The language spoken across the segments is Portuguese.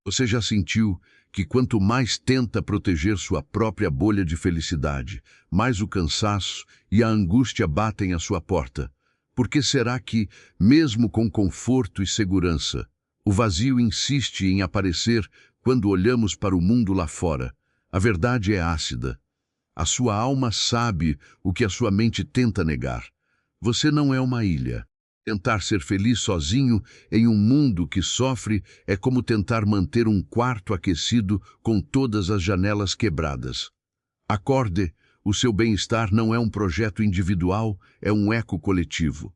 Você já sentiu que quanto mais tenta proteger sua própria bolha de felicidade, mais o cansaço e a angústia batem à sua porta? Por que será que, mesmo com conforto e segurança, o vazio insiste em aparecer quando olhamos para o mundo lá fora? A verdade é ácida. A sua alma sabe o que a sua mente tenta negar. Você não é uma ilha. Tentar ser feliz sozinho em um mundo que sofre é como tentar manter um quarto aquecido com todas as janelas quebradas. Acorde, o seu bem-estar não é um projeto individual, é um eco coletivo.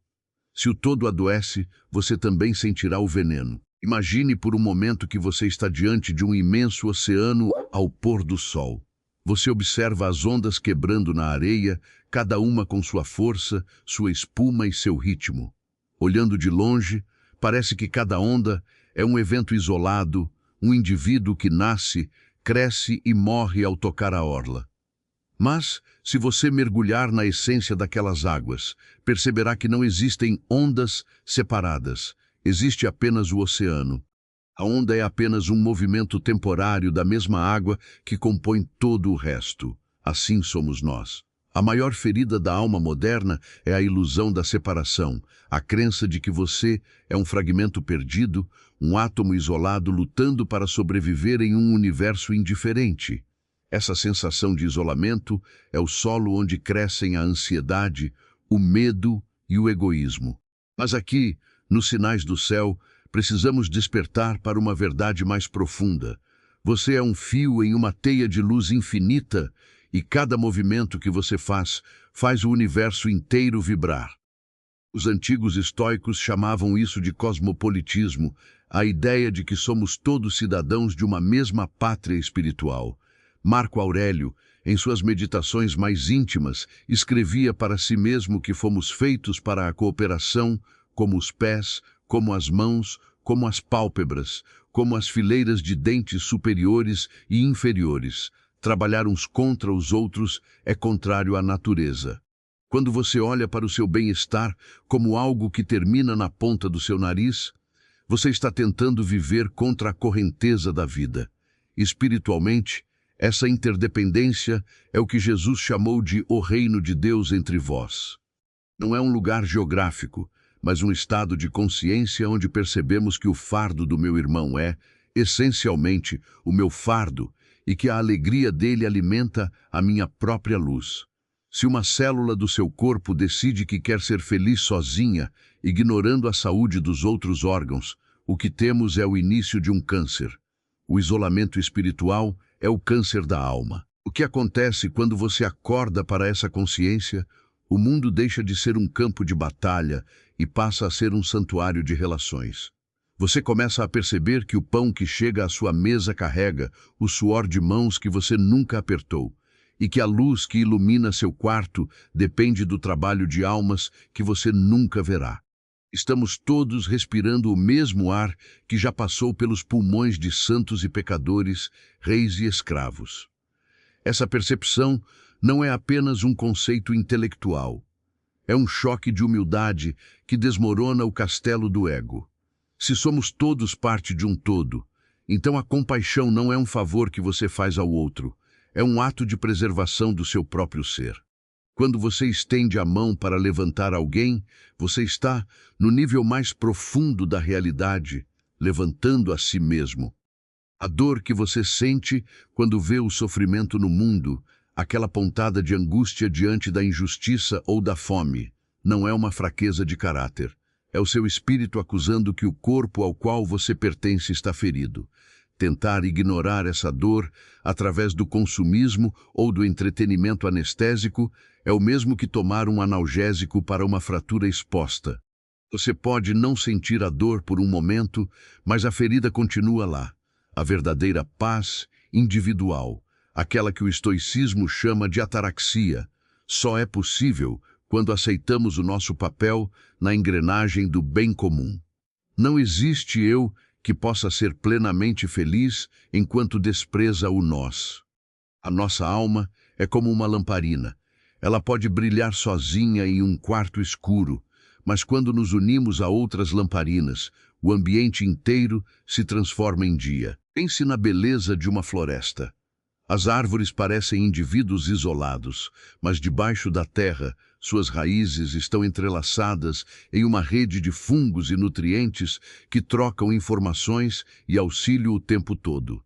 Se o todo adoece, você também sentirá o veneno. Imagine por um momento que você está diante de um imenso oceano ao pôr do sol. Você observa as ondas quebrando na areia, cada uma com sua força, sua espuma e seu ritmo. Olhando de longe, parece que cada onda é um evento isolado, um indivíduo que nasce, cresce e morre ao tocar a orla. Mas, se você mergulhar na essência daquelas águas, perceberá que não existem ondas separadas, existe apenas o oceano. A onda é apenas um movimento temporário da mesma água que compõe todo o resto. Assim somos nós. A maior ferida da alma moderna é a ilusão da separação, a crença de que você é um fragmento perdido, um átomo isolado lutando para sobreviver em um universo indiferente. Essa sensação de isolamento é o solo onde crescem a ansiedade, o medo e o egoísmo. Mas aqui, nos sinais do céu, precisamos despertar para uma verdade mais profunda. Você é um fio em uma teia de luz infinita e cada movimento que você faz o universo inteiro vibrar. Os antigos estoicos chamavam isso de cosmopolitismo, a ideia de que somos todos cidadãos de uma mesma pátria espiritual. Marco Aurélio, em suas meditações mais íntimas, escrevia para si mesmo que fomos feitos para a cooperação, como os pés, como as mãos, como as pálpebras, como as fileiras de dentes superiores e inferiores. Trabalhar uns contra os outros é contrário à natureza. Quando você olha para o seu bem-estar como algo que termina na ponta do seu nariz, você está tentando viver contra a correnteza da vida. Espiritualmente, essa interdependência é o que Jesus chamou de o reino de Deus entre vós. Não é um lugar geográfico, mas um estado de consciência onde percebemos que o fardo do meu irmão é, essencialmente, o meu fardo, e que a alegria dele alimenta a minha própria luz. Se uma célula do seu corpo decide que quer ser feliz sozinha, ignorando a saúde dos outros órgãos, o que temos é o início de um câncer. O isolamento espiritual é o câncer da alma. O que acontece quando você acorda para essa consciência? O mundo deixa de ser um campo de batalha e passa a ser um santuário de relações. Você começa a perceber que o pão que chega à sua mesa carrega o suor de mãos que você nunca apertou, e que a luz que ilumina seu quarto depende do trabalho de almas que você nunca verá. Estamos todos respirando o mesmo ar que já passou pelos pulmões de santos e pecadores, reis e escravos. Essa percepção não é apenas um conceito intelectual. É um choque de humildade que desmorona o castelo do ego. Se somos todos parte de um todo, então a compaixão não é um favor que você faz ao outro, é um ato de preservação do seu próprio ser. Quando você estende a mão para levantar alguém, você está no nível mais profundo da realidade, levantando a si mesmo. A dor que você sente quando vê o sofrimento no mundo, aquela pontada de angústia diante da injustiça ou da fome, não é uma fraqueza de caráter. É o seu espírito acusando que o corpo ao qual você pertence está ferido. Tentar ignorar essa dor através do consumismo ou do entretenimento anestésico é o mesmo que tomar um analgésico para uma fratura exposta. Você pode não sentir a dor por um momento, mas a ferida continua lá. A verdadeira paz individual, aquela que o estoicismo chama de ataraxia, só é possível quando aceitamos o nosso papel na engrenagem do bem comum. Não existe eu que possa ser plenamente feliz enquanto despreza o nós. A nossa alma é como uma lamparina. Ela pode brilhar sozinha em um quarto escuro, mas quando nos unimos a outras lamparinas, o ambiente inteiro se transforma em dia. Pense na beleza de uma floresta. As árvores parecem indivíduos isolados, mas debaixo da terra, suas raízes estão entrelaçadas em uma rede de fungos e nutrientes que trocam informações e auxílio o tempo todo.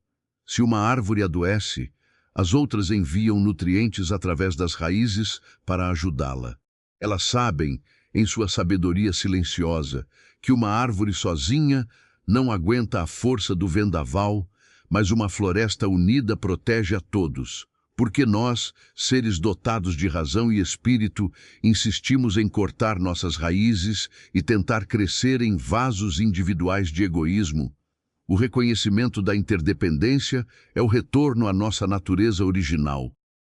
Se uma árvore adoece, as outras enviam nutrientes através das raízes para ajudá-la. Elas sabem, em sua sabedoria silenciosa, que uma árvore sozinha não aguenta a força do vendaval, mas uma floresta unida protege a todos, porque nós, seres dotados de razão e espírito, insistimos em cortar nossas raízes e tentar crescer em vasos individuais de egoísmo. O reconhecimento da interdependência é o retorno à nossa natureza original.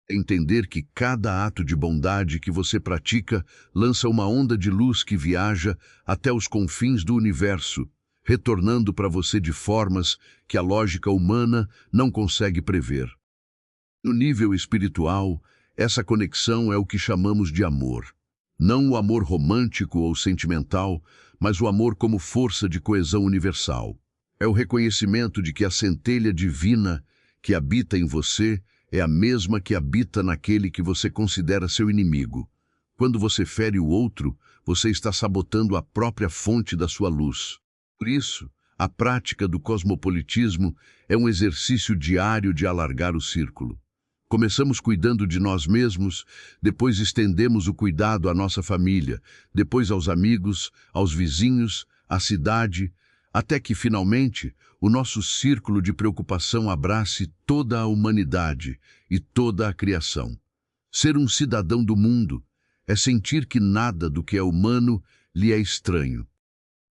Entender que cada ato de bondade que você pratica lança uma onda de luz que viaja até os confins do universo, retornando para você de formas que a lógica humana não consegue prever. No nível espiritual, essa conexão é o que chamamos de amor. Não o amor romântico ou sentimental, mas o amor como força de coesão universal. É o reconhecimento de que a centelha divina que habita em você é a mesma que habita naquele que você considera seu inimigo. Quando você fere o outro, você está sabotando a própria fonte da sua luz. Por isso, a prática do cosmopolitismo é um exercício diário de alargar o círculo. Começamos cuidando de nós mesmos, depois estendemos o cuidado à nossa família, depois aos amigos, aos vizinhos, à cidade, até que, finalmente, o nosso círculo de preocupação abrace toda a humanidade e toda a criação. Ser um cidadão do mundo é sentir que nada do que é humano lhe é estranho.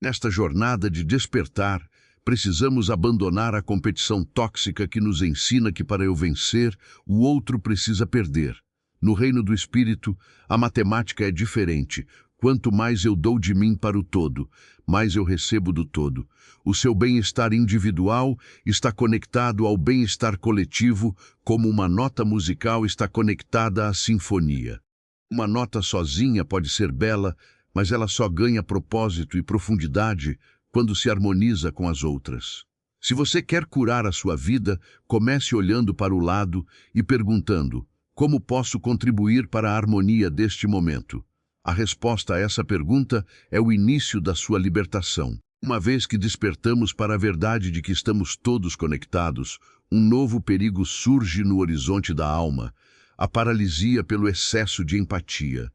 Nesta jornada de despertar, precisamos abandonar a competição tóxica que nos ensina que para eu vencer, o outro precisa perder. No reino do espírito, a matemática é diferente. Quanto mais eu dou de mim para o todo, mais eu recebo do todo. O seu bem-estar individual está conectado ao bem-estar coletivo, como uma nota musical está conectada à sinfonia. Uma nota sozinha pode ser bela, mas ela só ganha propósito e profundidade quando se harmoniza com as outras. Se você quer curar a sua vida, comece olhando para o lado e perguntando: como posso contribuir para a harmonia deste momento? A resposta a essa pergunta é o início da sua libertação. Uma vez que despertamos para a verdade de que estamos todos conectados, um novo perigo surge no horizonte da alma: a paralisia pelo excesso de empatia.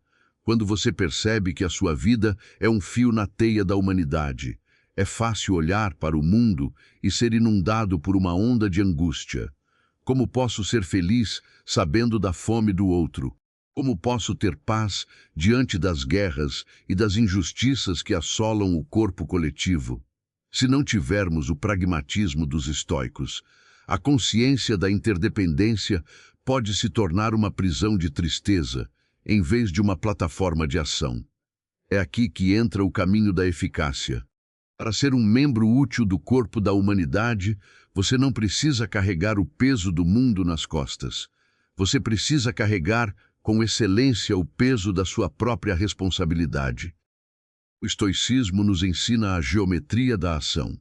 Quando você percebe que a sua vida é um fio na teia da humanidade, é fácil olhar para o mundo e ser inundado por uma onda de angústia. Como posso ser feliz sabendo da fome do outro? Como posso ter paz diante das guerras e das injustiças que assolam o corpo coletivo? Se não tivermos o pragmatismo dos estoicos, a consciência da interdependência pode se tornar uma prisão de tristeza, em vez de uma plataforma de ação. É aqui que entra o caminho da eficácia. Para ser um membro útil do corpo da humanidade, você não precisa carregar o peso do mundo nas costas. Você precisa carregar com excelência o peso da sua própria responsabilidade. O estoicismo nos ensina a geometria da ação.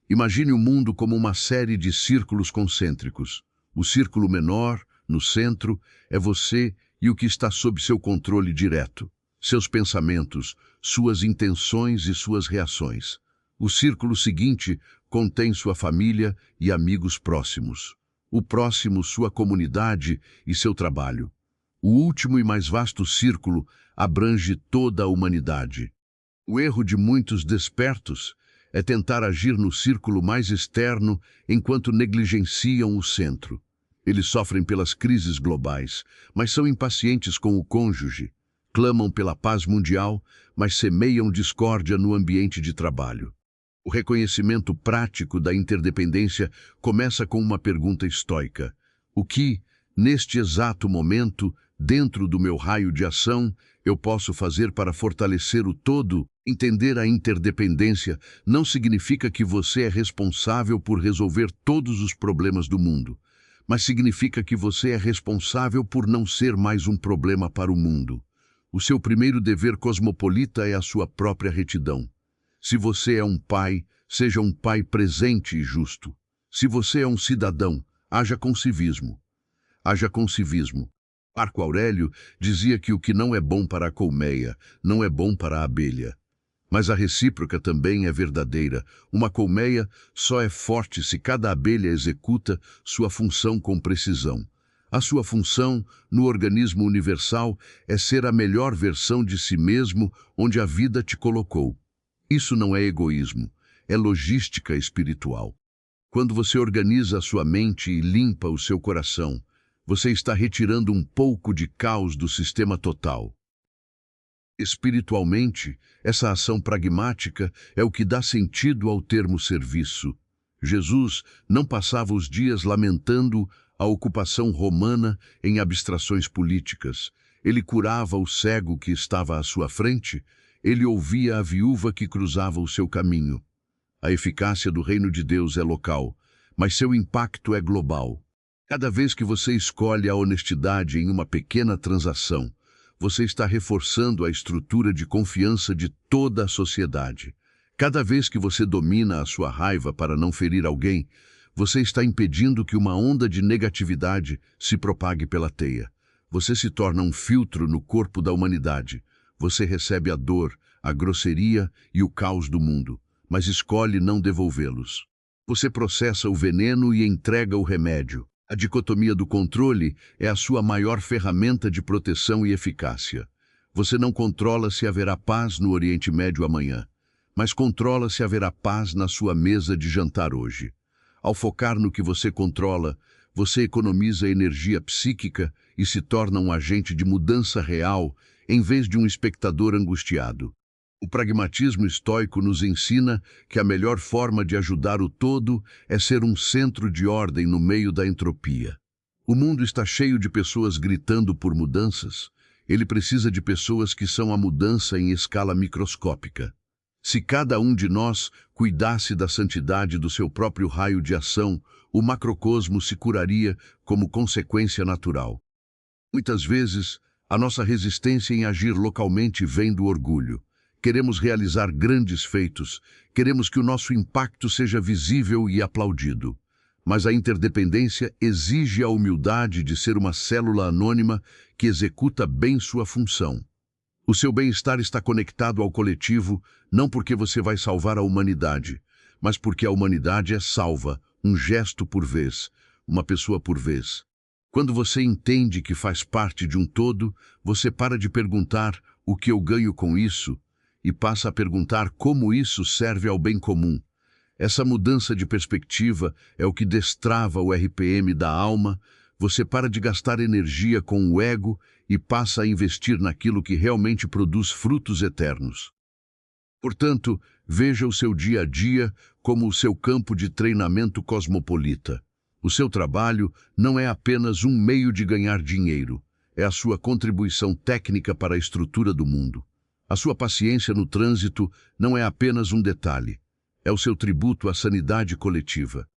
Imagine o mundo como uma série de círculos concêntricos. O círculo menor, no centro, é você e o que está sob seu controle direto. Seus pensamentos, suas intenções e suas reações. O círculo seguinte contém sua família e amigos próximos. O próximo, sua comunidade e seu trabalho. O último e mais vasto círculo abrange toda a humanidade. O erro de muitos despertos é tentar agir no círculo mais externo enquanto negligenciam o centro. Eles sofrem pelas crises globais, mas são impacientes com o cônjuge. Clamam pela paz mundial, mas semeiam discórdia no ambiente de trabalho. O reconhecimento prático da interdependência começa com uma pergunta estoica: o que, neste exato momento, dentro do meu raio de ação, eu posso fazer para fortalecer o todo? Entender a interdependência não significa que você é responsável por resolver todos os problemas do mundo, mas significa que você é responsável por não ser mais um problema para o mundo. O seu primeiro dever cosmopolita é a sua própria retidão. Se você é um pai, seja um pai presente e justo. Se você é um cidadão, haja com civismo. Haja com civismo. Marco Aurélio dizia que o que não é bom para a colmeia, não é bom para a abelha. Mas a recíproca também é verdadeira. Uma colmeia só é forte se cada abelha executa sua função com precisão. A sua função, no organismo universal, é ser a melhor versão de si mesmo onde a vida te colocou. Isso não é egoísmo, é logística espiritual. Quando você organiza a sua mente e limpa o seu coração, você está retirando um pouco de caos do sistema total. Espiritualmente, essa ação pragmática é o que dá sentido ao termo serviço. Jesus não passava os dias lamentando a ocupação romana em abstrações políticas. Ele curava o cego que estava à sua frente, ele ouvia a viúva que cruzava o seu caminho. A eficácia do reino de Deus é local, mas seu impacto é global. Cada vez que você escolhe a honestidade em uma pequena transação, você está reforçando a estrutura de confiança de toda a sociedade. Cada vez que você domina a sua raiva para não ferir alguém, você está impedindo que uma onda de negatividade se propague pela teia. Você se torna um filtro no corpo da humanidade. Você recebe a dor, a grosseria e o caos do mundo, mas escolhe não devolvê-los. Você processa o veneno e entrega o remédio. A dicotomia do controle é a sua maior ferramenta de proteção e eficácia. Você não controla se haverá paz no Oriente Médio amanhã, mas controla se haverá paz na sua mesa de jantar hoje. Ao focar no que você controla, você economiza energia psíquica e se torna um agente de mudança real, em vez de um espectador angustiado. O pragmatismo estoico nos ensina que a melhor forma de ajudar o todo é ser um centro de ordem no meio da entropia. O mundo está cheio de pessoas gritando por mudanças. Ele precisa de pessoas que são a mudança em escala microscópica. Se cada um de nós cuidasse da santidade do seu próprio raio de ação, o macrocosmo se curaria como consequência natural. Muitas vezes, a nossa resistência em agir localmente vem do orgulho. Queremos realizar grandes feitos, queremos que o nosso impacto seja visível e aplaudido. Mas a interdependência exige a humildade de ser uma célula anônima que executa bem sua função. O seu bem-estar está conectado ao coletivo, não porque você vai salvar a humanidade, mas porque a humanidade é salva, um gesto por vez, uma pessoa por vez. Quando você entende que faz parte de um todo, você para de perguntar o que eu ganho com isso, e passa a perguntar como isso serve ao bem comum. Essa mudança de perspectiva é o que destrava o RPM da alma. Você para de gastar energia com o ego e passa a investir naquilo que realmente produz frutos eternos. Portanto, veja o seu dia a dia como o seu campo de treinamento cosmopolita. O seu trabalho não é apenas um meio de ganhar dinheiro, é a sua contribuição técnica para a estrutura do mundo. A sua paciência no trânsito não é apenas um detalhe, é o seu tributo à sanidade coletiva.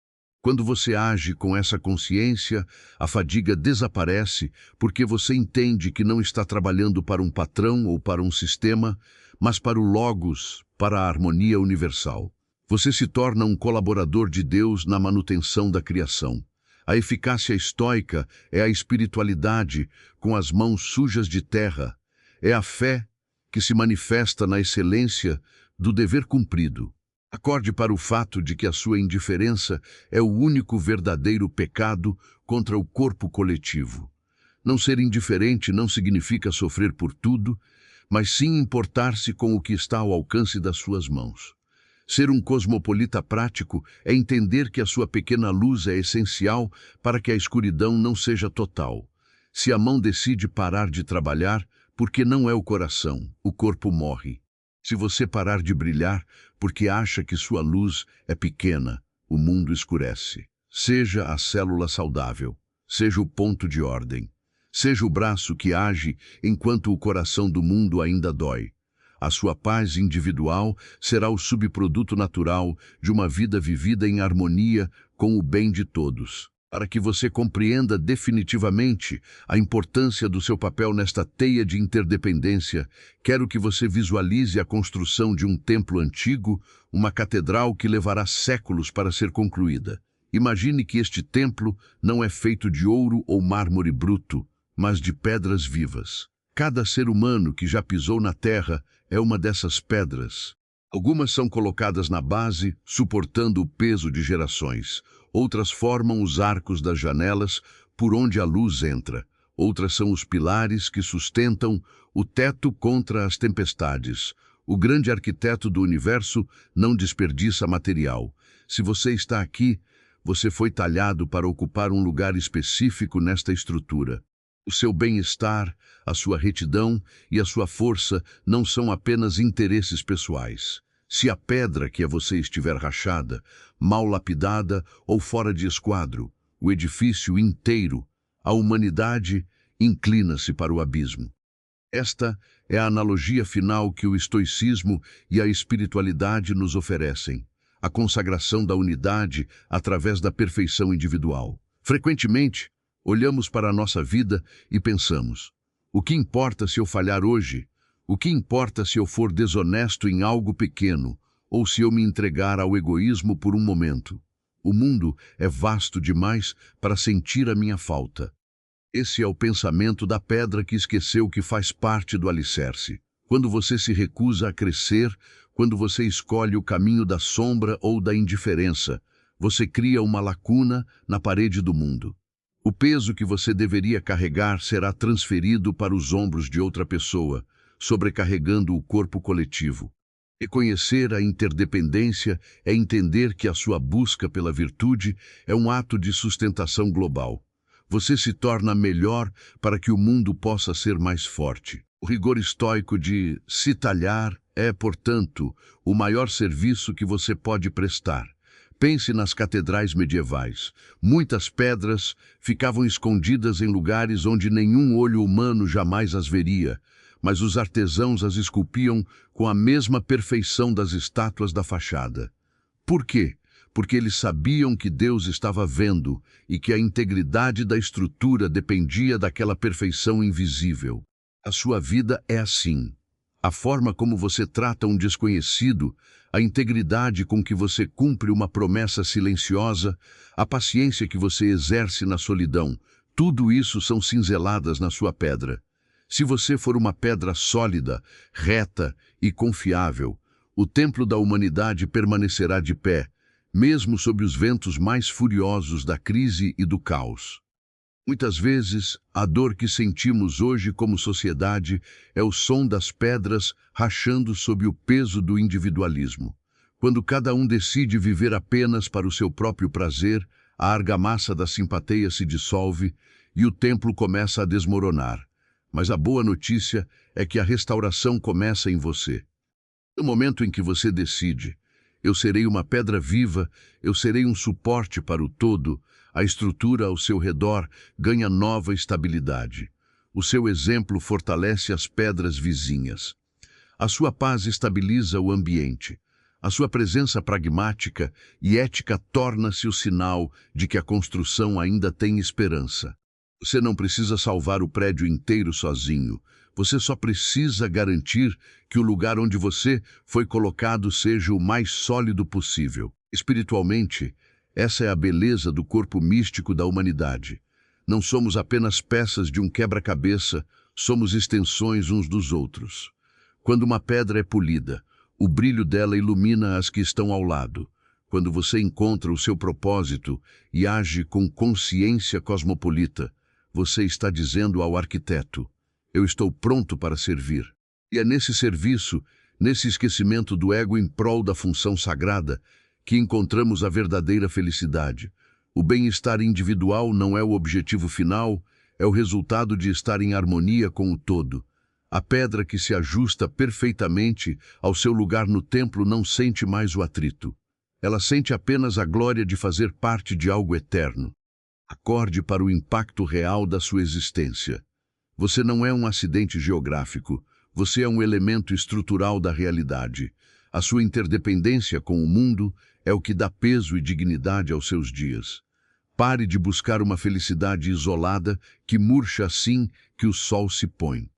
Quando você age com essa consciência, a fadiga desaparece porque você entende que não está trabalhando para um patrão ou para um sistema, mas para o Logos, para a harmonia universal. Você se torna um colaborador de Deus na manutenção da criação. A eficácia estoica é a espiritualidade com as mãos sujas de terra. É a fé que se manifesta na excelência do dever cumprido. Acorde para o fato de que a sua indiferença é o único verdadeiro pecado contra o corpo coletivo. Não ser indiferente não significa sofrer por tudo, mas sim importar-se com o que está ao alcance das suas mãos. Ser um cosmopolita prático é entender que a sua pequena luz é essencial para que a escuridão não seja total. Se a mão decide parar de trabalhar, porque não é o coração, o corpo morre. Se você parar de brilhar porque acha que sua luz é pequena, o mundo escurece. Seja a célula saudável, seja o ponto de ordem, seja o braço que age enquanto o coração do mundo ainda dói. A sua paz individual será o subproduto natural de uma vida vivida em harmonia com o bem de todos. Para que você compreenda definitivamente a importância do seu papel nesta teia de interdependência, quero que você visualize a construção de um templo antigo, uma catedral que levará séculos para ser concluída. Imagine que este templo não é feito de ouro ou mármore bruto, mas de pedras vivas. Cada ser humano que já pisou na terra é uma dessas pedras. Algumas são colocadas na base, suportando o peso de gerações. Outras formam os arcos das janelas, por onde a luz entra. Outras são os pilares que sustentam o teto contra as tempestades. O grande arquiteto do universo não desperdiça material. Se você está aqui, você foi talhado para ocupar um lugar específico nesta estrutura. O seu bem-estar, a sua retidão e a sua força não são apenas interesses pessoais. Se a pedra que é você estiver rachada, mal lapidada ou fora de esquadro, o edifício inteiro, a humanidade, inclina-se para o abismo. Esta é a analogia final que o estoicismo e a espiritualidade nos oferecem. A consagração da unidade através da perfeição individual. Frequentemente, olhamos para a nossa vida e pensamos: o que importa se eu falhar hoje? O que importa se eu for desonesto em algo pequeno, ou se eu me entregar ao egoísmo por um momento? O mundo é vasto demais para sentir a minha falta. Esse é o pensamento da pedra que esqueceu que faz parte do alicerce. Quando você se recusa a crescer, quando você escolhe o caminho da sombra ou da indiferença, você cria uma lacuna na parede do mundo. O peso que você deveria carregar será transferido para os ombros de outra pessoa, sobrecarregando o corpo coletivo. Reconhecer a interdependência é entender que a sua busca pela virtude é um ato de sustentação global. Você se torna melhor para que o mundo possa ser mais forte. O rigor estoico de se talhar é, portanto, o maior serviço que você pode prestar. Pense nas catedrais medievais. Muitas pedras ficavam escondidas em lugares onde nenhum olho humano jamais as veria, mas os artesãos as esculpiam com a mesma perfeição das estátuas da fachada. Por quê? Porque eles sabiam que Deus estava vendo e que a integridade da estrutura dependia daquela perfeição invisível. A sua vida é assim. A forma como você trata um desconhecido, a integridade com que você cumpre uma promessa silenciosa, a paciência que você exerce na solidão, tudo isso são cinzeladas na sua pedra. Se você for uma pedra sólida, reta e confiável, o templo da humanidade permanecerá de pé, mesmo sob os ventos mais furiosos da crise e do caos. Muitas vezes, a dor que sentimos hoje como sociedade é o som das pedras rachando sob o peso do individualismo. Quando cada um decide viver apenas para o seu próprio prazer, a argamassa da simpatia se dissolve e o templo começa a desmoronar. Mas a boa notícia é que a restauração começa em você. No momento em que você decide: eu serei uma pedra viva, eu serei um suporte para o todo, a estrutura ao seu redor ganha nova estabilidade. O seu exemplo fortalece as pedras vizinhas. A sua paz estabiliza o ambiente. A sua presença pragmática e ética torna-se o sinal de que a construção ainda tem esperança. Você não precisa salvar o prédio inteiro sozinho. Você só precisa garantir que o lugar onde você foi colocado seja o mais sólido possível. Espiritualmente, essa é a beleza do corpo místico da humanidade. Não somos apenas peças de um quebra-cabeça, somos extensões uns dos outros. Quando uma pedra é polida, o brilho dela ilumina as que estão ao lado. Quando você encontra o seu propósito e age com consciência cosmopolita, você está dizendo ao arquiteto: eu estou pronto para servir. E é nesse serviço, nesse esquecimento do ego em prol da função sagrada, que encontramos a verdadeira felicidade. O bem-estar individual não é o objetivo final, é o resultado de estar em harmonia com o todo. A pedra que se ajusta perfeitamente ao seu lugar no templo não sente mais o atrito. Ela sente apenas a glória de fazer parte de algo eterno. Acorde para o impacto real da sua existência. Você não é um acidente geográfico, você é um elemento estrutural da realidade. A sua interdependência com o mundo é o que dá peso e dignidade aos seus dias. Pare de buscar uma felicidade isolada que murcha assim que o sol se põe.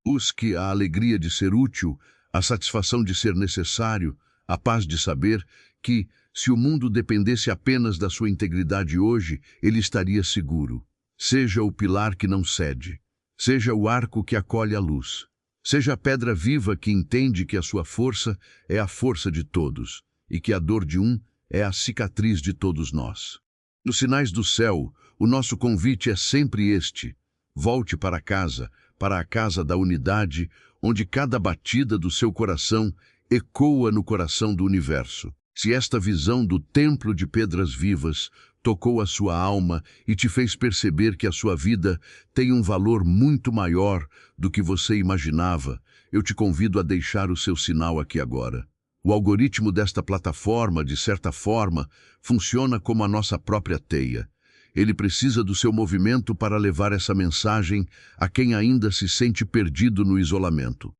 Busque a alegria de ser útil, a satisfação de ser necessário, a paz de saber que, Se o mundo dependesse apenas da sua integridade hoje, ele estaria seguro. Seja o pilar que não cede. Seja o arco que acolhe a luz. Seja a pedra viva que entende que a sua força é a força de todos e que a dor de um é a cicatriz de todos nós. Nos sinais do céu, o nosso convite é sempre este: volte para a casa da unidade, onde cada batida do seu coração ecoa no coração do universo. Se esta visão do templo de pedras vivas tocou a sua alma e te fez perceber que a sua vida tem um valor muito maior do que você imaginava, eu te convido a deixar o seu sinal aqui agora. O algoritmo desta plataforma, de certa forma, funciona como a nossa própria teia. Ele precisa do seu movimento para levar essa mensagem a quem ainda se sente perdido no isolamento.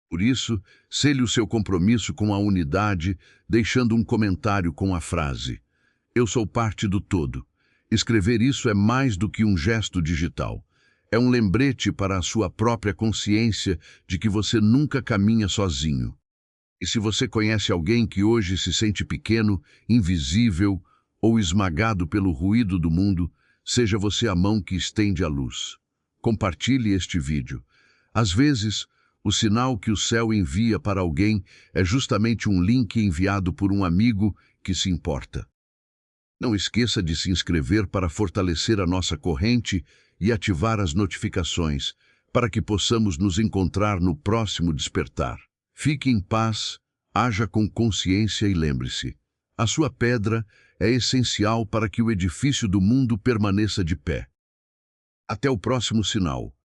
Por isso, sele o seu compromisso com a unidade, deixando um comentário com a frase: "Eu sou parte do todo". Escrever isso é mais do que um gesto digital. É um lembrete para a sua própria consciência de que você nunca caminha sozinho. E se você conhece alguém que hoje se sente pequeno, invisível ou esmagado pelo ruído do mundo, seja você a mão que estende a luz. Compartilhe este vídeo. Às vezes, o sinal que o céu envia para alguém é justamente um link enviado por um amigo que se importa. Não esqueça de se inscrever para fortalecer a nossa corrente e ativar as notificações, para que possamos nos encontrar no próximo despertar. Fique em paz, haja com consciência e lembre-se: a sua pedra é essencial para que o edifício do mundo permaneça de pé. Até o próximo sinal.